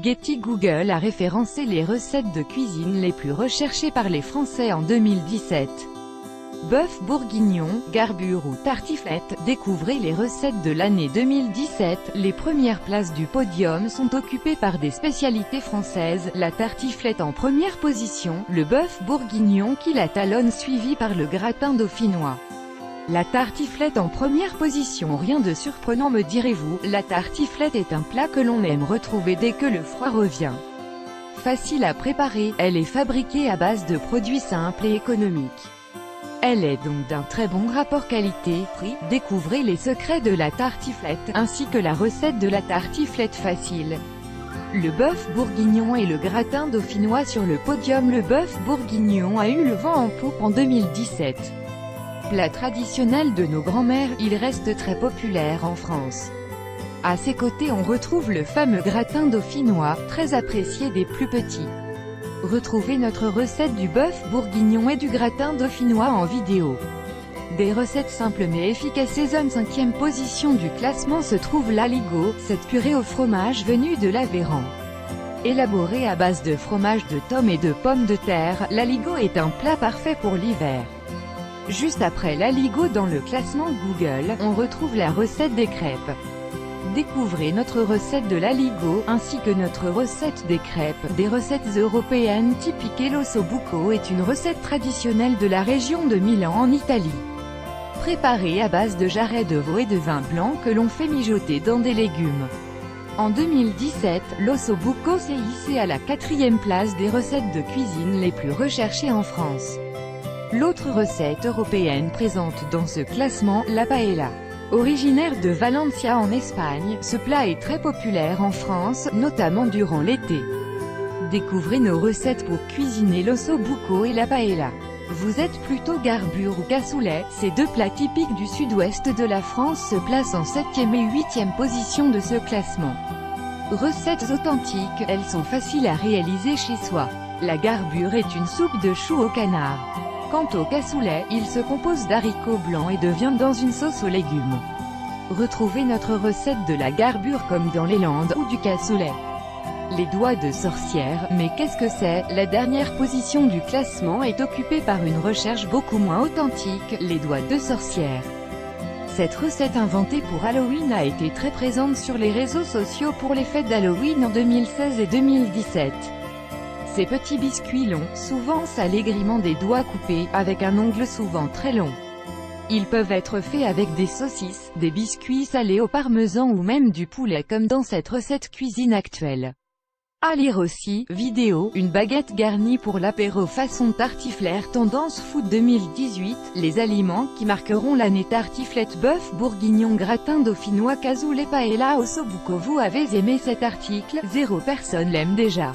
Getty Google a référencé les recettes de cuisine les plus recherchées par les Français en 2017. Bœuf bourguignon, garbure ou tartiflette, découvrez les recettes de l'année 2017. Les premières places du podium sont occupées par des spécialités françaises, la tartiflette en première position, le bœuf bourguignon qui la talonne suivi par le gratin dauphinois. La tartiflette en première position. Rien de surprenant me direz-vous, la tartiflette est un plat que l'on aime retrouver dès que le froid revient. Facile à préparer, elle est fabriquée à base de produits simples et économiques. Elle est donc d'un très bon rapport qualité-prix. Découvrez les secrets de la tartiflette, ainsi que la recette de la tartiflette facile. Le bœuf bourguignon et le gratin dauphinois sur le podium. Le bœuf bourguignon a eu le vent en poupe en 2017. Plat traditionnel de nos grands-mères, il reste très populaire en France. À ses côtés on retrouve le fameux gratin dauphinois, très apprécié des plus petits. Retrouvez notre recette du bœuf bourguignon et du gratin dauphinois en vidéo. Des recettes simples mais efficaces. En 5e position du classement se trouve l'aligot, cette purée au fromage venue de l'Aveyron. Élaborée à base de fromage de tome et de pommes de terre, l'aligot est un plat parfait pour l'hiver. Juste après l'aligot dans le classement Google, on retrouve la recette des crêpes. Découvrez notre recette de l'aligot, ainsi que notre recette des crêpes, des recettes européennes typiques. L'osso bucco est une recette traditionnelle de la région de Milan en Italie. Préparée à base de jarrets de veau et de vin blanc que l'on fait mijoter dans des légumes. En 2017, l'osso bucco s'est hissé à la 4e place des recettes de cuisine les plus recherchées en France. L'autre recette européenne présente dans ce classement, la paella. Originaire de Valencia en Espagne, ce plat est très populaire en France, notamment durant l'été. Découvrez nos recettes pour cuisiner l'osso bucco et la paella. Vous êtes plutôt garbure ou cassoulet, ces deux plats typiques du sud-ouest de la France se placent en 7e et 8e position de ce classement. Recettes authentiques, elles sont faciles à réaliser chez soi. La garbure est une soupe de choux au canard. Quant au cassoulet, il se compose d'haricots blancs et de viande dans une sauce aux légumes. Retrouvez notre recette de la garbure comme dans les Landes, ou du cassoulet. Les doigts de sorcière, mais qu'est-ce que c'est? La dernière position du classement est occupée par une recherche beaucoup moins authentique, les doigts de sorcière. Cette recette inventée pour Halloween a été très présente sur les réseaux sociaux pour les fêtes d'Halloween en 2016 et 2017. Ces petits biscuits longs, souvent salés grimant des doigts coupés, avec un ongle souvent très long. Ils peuvent être faits avec des saucisses, des biscuits salés au parmesan ou même du poulet comme dans cette recette cuisine actuelle. À lire aussi, vidéo, une baguette garnie pour l'apéro façon tartiflette tendance food 2018, les aliments qui marqueront l'année tartiflette bœuf bourguignon gratin dauphinois cassoulet paella osso bucco. Vous avez aimé cet article? 0 personne l'aime déjà.